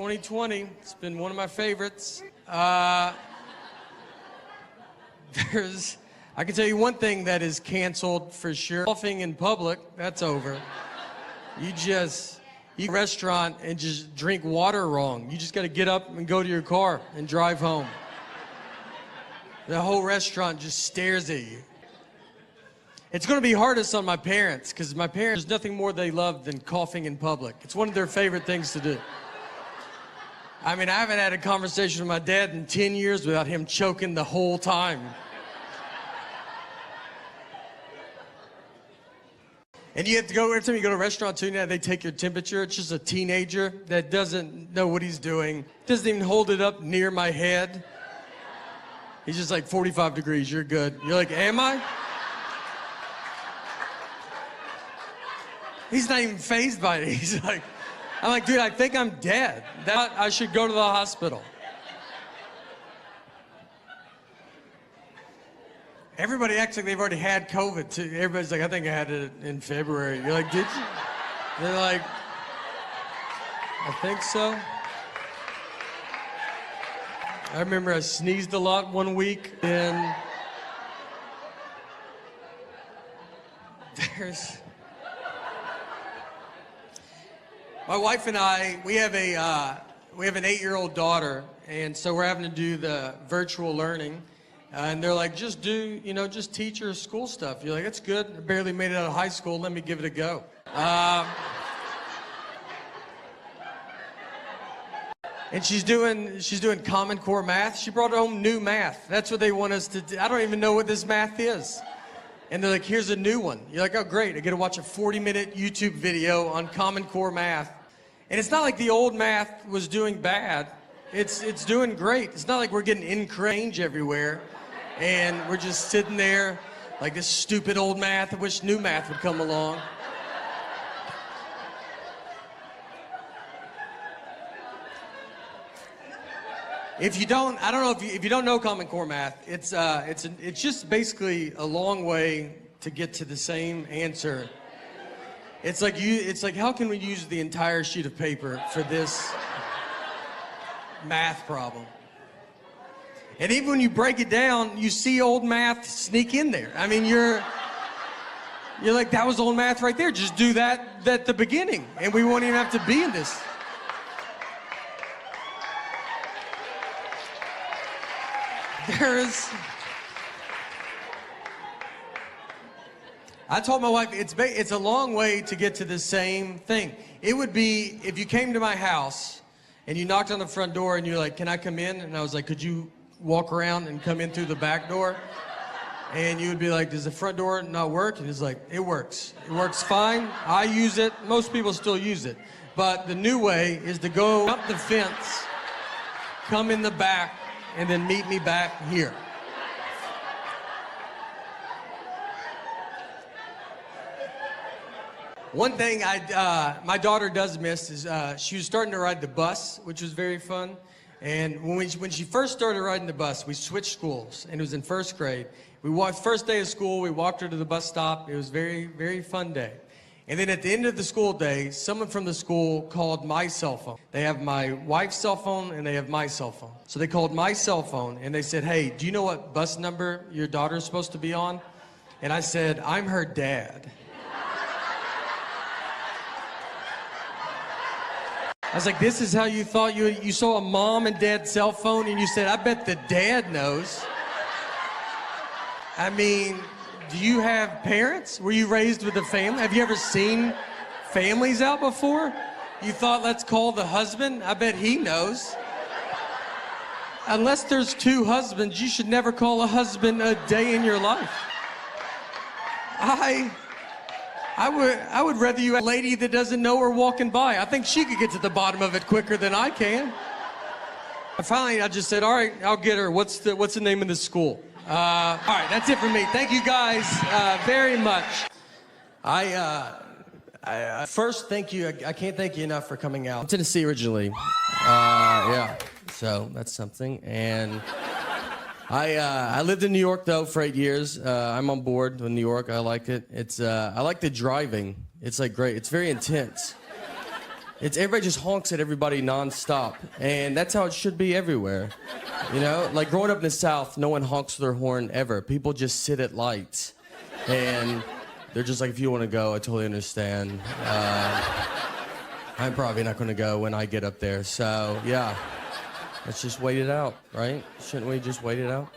2020, it's been one of my favorites. I can tell you one thing that is canceled for sure. Coughing in public, that's over. You go to a restaurant and just drink water wrong. You just got to get up and go to your car and drive home. The whole restaurant just stares at you. It's going to be hardest on my parents, because my parents, there's nothing more they love than coughing in public. It's one of their favorite things to do. I mean, I haven't had a conversation with my dad in 10 years without him choking the whole time. And you have to go, every time you go to a restaurant too, now they take your temperature. It's just a teenager that doesn't know what he's doing. Doesn't even hold it up near my head. He's just like, 45 degrees, you're good. You're like, am I? He's not even fazed by it. He's like, I'm like, dude, I think I'm dead. I should go to the hospital. Everybody acts like they've already had COVID too. Everybody's like, I think I had it in February. You're like, did you? They're like, I think so. I remember I sneezed a lot one week, and my wife and I, we have an 8-year-old daughter, and so we're having to do the virtual learning. And they're like, just teach her school stuff. You're like, that's good. I barely made it out of high school. Let me give it a go. And she's doing Common Core math. She brought home new math. That's what they want us to do. I don't even know what this math is. And they're like, here's a new one. You're like, oh, great. I get to watch a 40-minute YouTube video on Common Core math. And it's not like the old math was doing bad. It's doing great. It's not like we're getting in-range everywhere. And we're just sitting there like this stupid old math. I wish new math would come along. If you don't know Common Core math, it's just basically a long way to get to the same answer. It's like how can we use the entire sheet of paper for this math problem? And even when you break it down, you see old math sneak in there. I mean, you're like, that was old math right there. Just do that at the beginning, and we won't even have to be in this. I told my wife, it's a long way to get to the same thing. It would be if you came to my house and you knocked on the front door and you're like, can I come in? And I was like, could you walk around and come in through the back door? And you would be like, does the front door not work? And he's like, it works. It works fine. I use it. Most people still use it. But the new way is to go up the fence, come in the back, and then meet me back here. One thing my daughter does miss is she was starting to ride the bus, which was very fun. And when she first started riding the bus, we switched schools, and it was in first grade. First day of school, we walked her to the bus stop. It was a very, very fun day. And then at the end of the school day, someone from the school called my cell phone. They have my wife's cell phone, and they have my cell phone. So they called my cell phone, and they said, hey, do you know what bus number your daughter's supposed to be on? And I said, I'm her dad. I was like, this is how you thought you saw a mom and dad cell phone, and you said, I bet the dad knows. I mean, do you have parents? Were you raised with a family? Have you ever seen families out before? You thought, let's call the husband? I bet he knows. Unless there's 2 husbands, you should never call a husband a day in your life. I would rather you have a lady that doesn't know her walking by. I think she could get to the bottom of it quicker than I can. Finally, I just said, all right, I'll get her. What's the name of the school? All right, that's it for me. Thank you guys very much. First, thank you. I can't thank you enough for coming out. I'm Tennessee originally. Yeah, so that's something. And I lived in New York, though, for 8 years. I'm on board with New York. I like it. I like the driving. It's, like, great. It's very intense. Everybody just honks at everybody nonstop, and that's how it should be everywhere. You know, like growing up in the South, no one honks their horn ever. People just sit at lights, and they're just like, if you want to go, I totally understand. I'm probably not going to go when I get up there, so yeah, let's just wait it out, right? Shouldn't we just wait it out?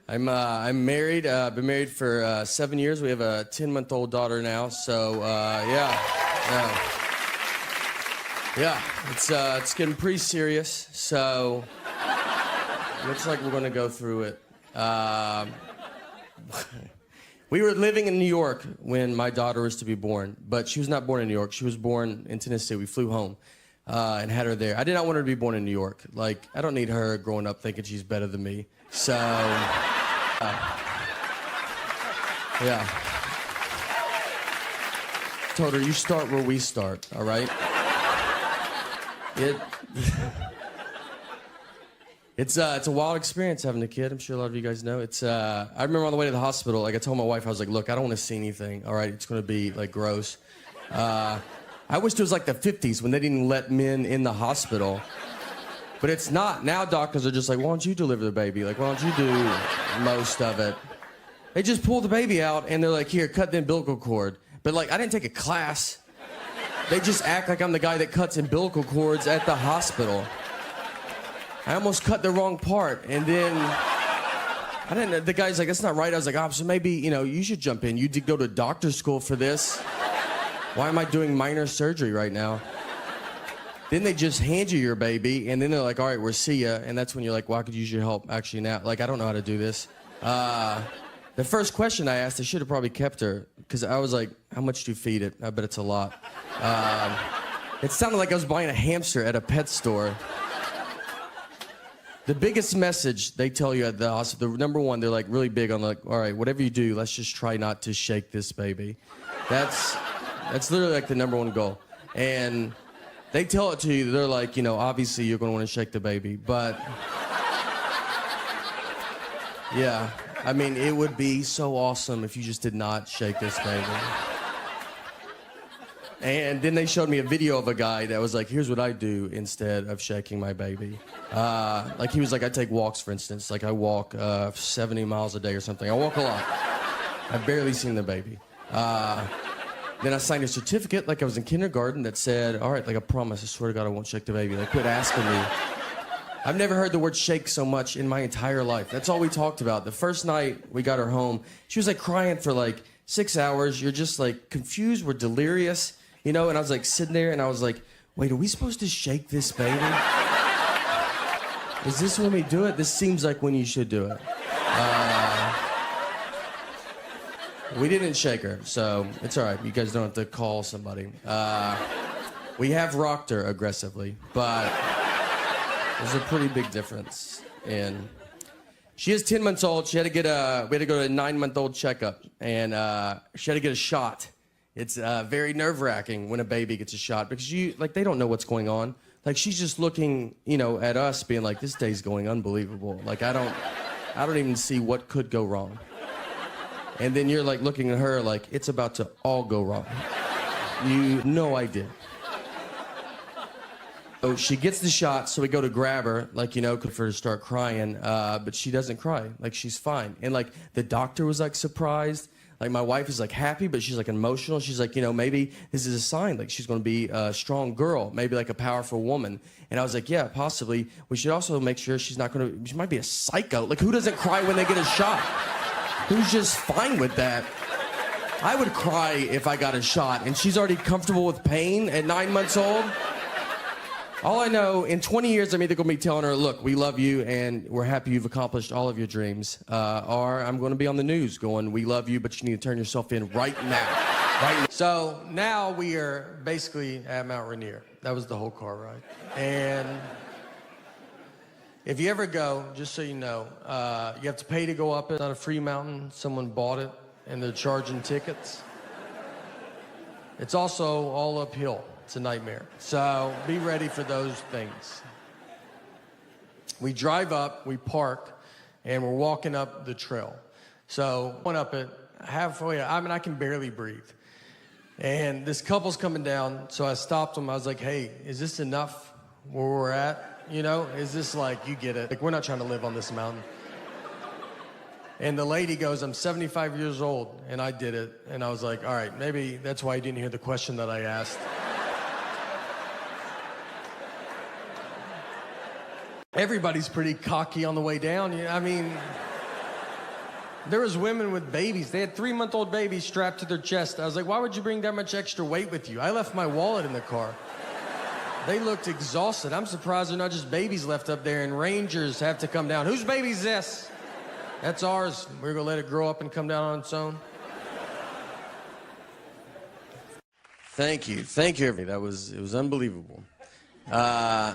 I'm married. Been married for 7 years. We have a 10-month-old daughter now, so yeah, it's getting pretty serious. So looks like we're gonna go through it. We were living in New York when my daughter was to be born, but she was not born in New York. She was born in Tennessee. We flew home and had her there. I did not want her to be born in New York. Like, I don't need her growing up thinking she's better than me. So, yeah. Told her, you start where we start, all right? It's a wild experience having a kid. I'm sure a lot of you guys know. I remember on the way to the hospital, like I told my wife, I was like, look, I don't want to see anything, all right? It's going to be, like, gross. I wish it was like the 50s when they didn't let men in the hospital. But it's not. Now doctors are just like, why don't you deliver the baby? Like, why don't you do most of it? They just pull the baby out, and they're like, here, cut the umbilical cord. But, like, I didn't take a class. They just act like I'm the guy that cuts umbilical cords at the hospital. I almost cut the wrong part, and then the guy's like, that's not right. I was like, oh, so maybe, you should jump in. You did go to doctor school for this. Why am I doing minor surgery right now? Then they just hand you your baby, and then they're like, all right, we'll see ya. And that's when you're like, well, I could use your help actually now. Like, I don't know how to do this. The first question I asked, I should have probably kept her, because I was like, how much do you feed it? I bet it's a lot. It sounded like I was buying a hamster at a pet store. The biggest message they tell you at the hospital, number one, they're like really big on like, all right, whatever you do, let's just try not to shake this baby. That's literally like the number one goal. And they tell it to you, they're like, obviously you're gonna wanna shake the baby, but yeah, I mean, it would be so awesome if you just did not shake this baby. And then they showed me a video of a guy that was like, here's what I do instead of shaking my baby. Like he was like, I take walks, for instance. Like I walk 70 miles a day or something. I walk a lot. I've barely seen the baby. Then I signed a certificate like I was in kindergarten that said, all right, like I promise, I swear to God I won't shake the baby. Like quit asking me. I've never heard the word shake so much in my entire life. That's all we talked about. The first night we got her home, she was like crying for like 6 hours. You're just like confused, we're delirious, and I was like sitting there and I was like, wait, are we supposed to shake this baby? Is this when we do it? This seems like when you should do it. We didn't shake her, so it's all right. You guys don't have to call somebody. We have rocked her aggressively, but there's a pretty big difference. And she is 10 months old. We had to go to a 9-month-old checkup, and she had to get a shot. It's very nerve-wracking when a baby gets a shot because they don't know what's going on. Like she's just looking, at us, being like, this day's going unbelievable. Like I don't even see what could go wrong. And then you're like looking at her like it's about to all go wrong. No idea. So she gets the shot, so we go to grab her, like, for her to start crying, but she doesn't cry, like she's fine. And like the doctor was like surprised. Like my wife is like happy, but she's like emotional. She's like, maybe this is a sign, like she's gonna be a strong girl, maybe like a powerful woman. And I was like, yeah, possibly. We should also make sure she might be a psycho. Like who doesn't cry when they get a shot? Who's just fine with that? I would cry if I got a shot, and she's already comfortable with pain at 9 months old. All I know, in 20 years, I'm either going to be telling her, look, we love you, and we're happy you've accomplished all of your dreams. Or I'm going to be on the news going, we love you, but you need to turn yourself in right now. Right now. So now we are basically at Mount Rainier. That was the whole car ride. And if you ever go, just so you know, you have to pay to go up it. It's not a free mountain. Someone bought it, and they're charging tickets. It's also all uphill. It's a nightmare. So be ready for those things. We drive up, we park, and we're walking up the trail. So went up it halfway. I can barely breathe. And this couple's coming down, so I stopped them. I was like, hey, is this enough where we're at? You know, is this like, you get it? Like, we're not trying to live on this mountain. And the lady goes, I'm 75 years old, and I did it. And I was like, all right, maybe that's why you didn't hear the question that I asked. Everybody's pretty cocky on the way down. I mean, there was women with babies. They had 3-month-old babies strapped to their chest. I was like, why would you bring that much extra weight with you? I left my wallet in the car. They looked exhausted. I'm surprised they're not just babies left up there and rangers have to come down. Whose baby's this? That's ours. We're gonna let it grow up and come down on its own. Thank you, everybody. It was unbelievable. All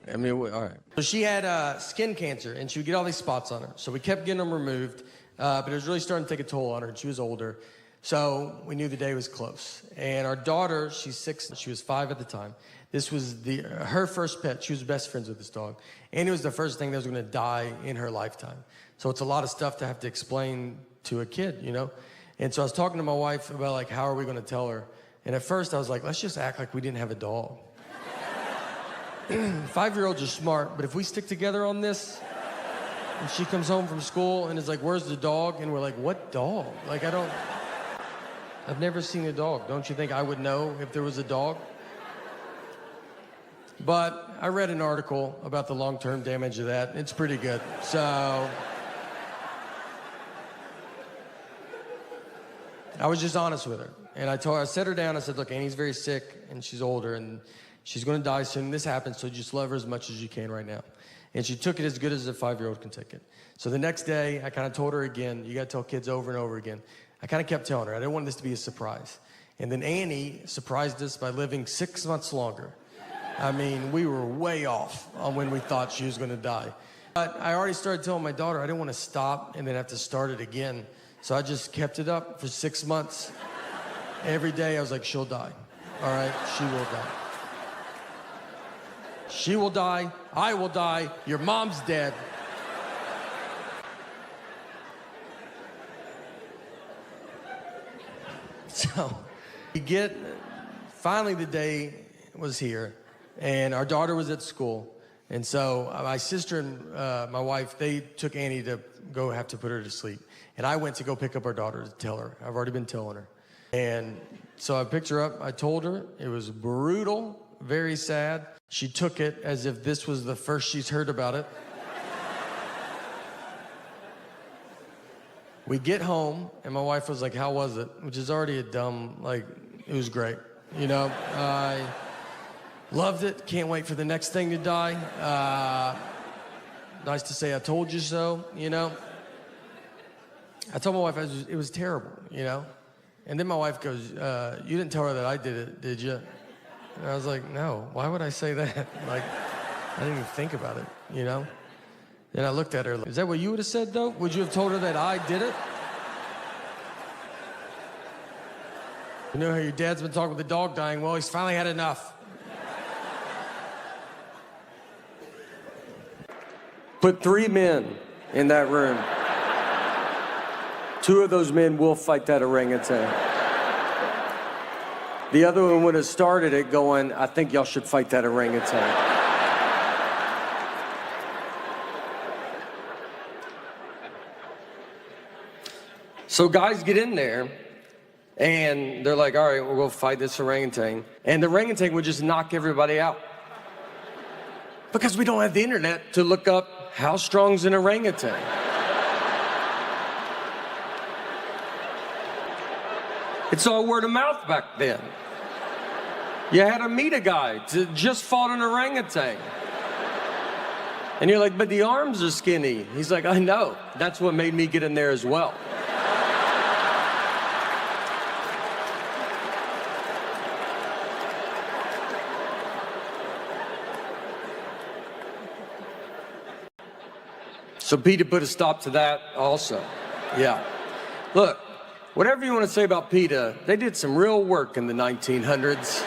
right. So she had skin cancer, and she would get all these spots on her. So we kept getting them removed, but it was really starting to take a toll on her, and she was older. So we knew the day was close. And our daughter, she's 6, she was 5 at the time. This was her first pet. She was best friends with this dog. And it was the first thing that was gonna die in her lifetime. So it's a lot of stuff to have to explain to a kid, you know? And so I was talking to my wife about like, how are we gonna tell her? And at first I was like, let's just act like we didn't have a dog. 5-year-olds are smart, but if we stick together on this, and she comes home from school and is like, where's the dog? And we're like, what dog? Like, I've never seen a dog. Don't you think I would know if there was a dog? But I read an article about the long-term damage of that. It's pretty good. So I was just honest with her. And I set her down. I said, look, Annie's very sick and she's older and she's going to die soon. This happens, so just love her as much as you can right now. And she took it as good as a 5-year-old can take it. So the next day, I kind of told her again, you got to tell kids over and over again. I kind of kept telling her. I didn't want this to be a surprise. And then Annie surprised us by living 6 months longer. I mean, we were way off on when we thought she was going to die. But I already started telling my daughter I didn't want to stop and then have to start it again. So I just kept it up for 6 months. Every day I was like, she'll die. All right, she will die. She will die, I will die, your mom's dead. So finally the day was here, and our daughter was at school. And so my sister and my wife, they took Annie to go have to put her to sleep. And I went to go pick up our daughter to tell her. I've already been telling her. And so I picked her up, I told her, it was brutal, very sad. She took it as if this was the first she's heard about it. We get home, and my wife was like, how was it? Which is already a dumb, like, it was great. You know, I loved it. Can't wait for the next thing to die. Nice to say I told you so, you know. I told my wife it was terrible, you know. And then my wife goes, you didn't tell her that I did it, did you? And I was like, no, why would I say that? Like, I didn't even think about it, you know? Then I looked at her, like, is that what you would have said, though? Would you have told her that I did it? You know how your dad's been talking with the dog dying? Well, he's finally had enough. Put 3 men in that room. 2 of those men will fight that orangutan. The other one would have started it going, I think y'all should fight that orangutan. So guys get in there, and they're like, all right, we'll go fight this orangutan. And the orangutan would just knock everybody out. Because we don't have the internet to look up how strong's an orangutan. It's all word of mouth back then. You had to meet a guy to just fought an orangutan. And you're like, but the arms are skinny. He's like, I know. That's what made me get in there as well. So PETA put a stop to that also. Yeah. Look, whatever you want to say about PETA, they did some real work in the 1900s.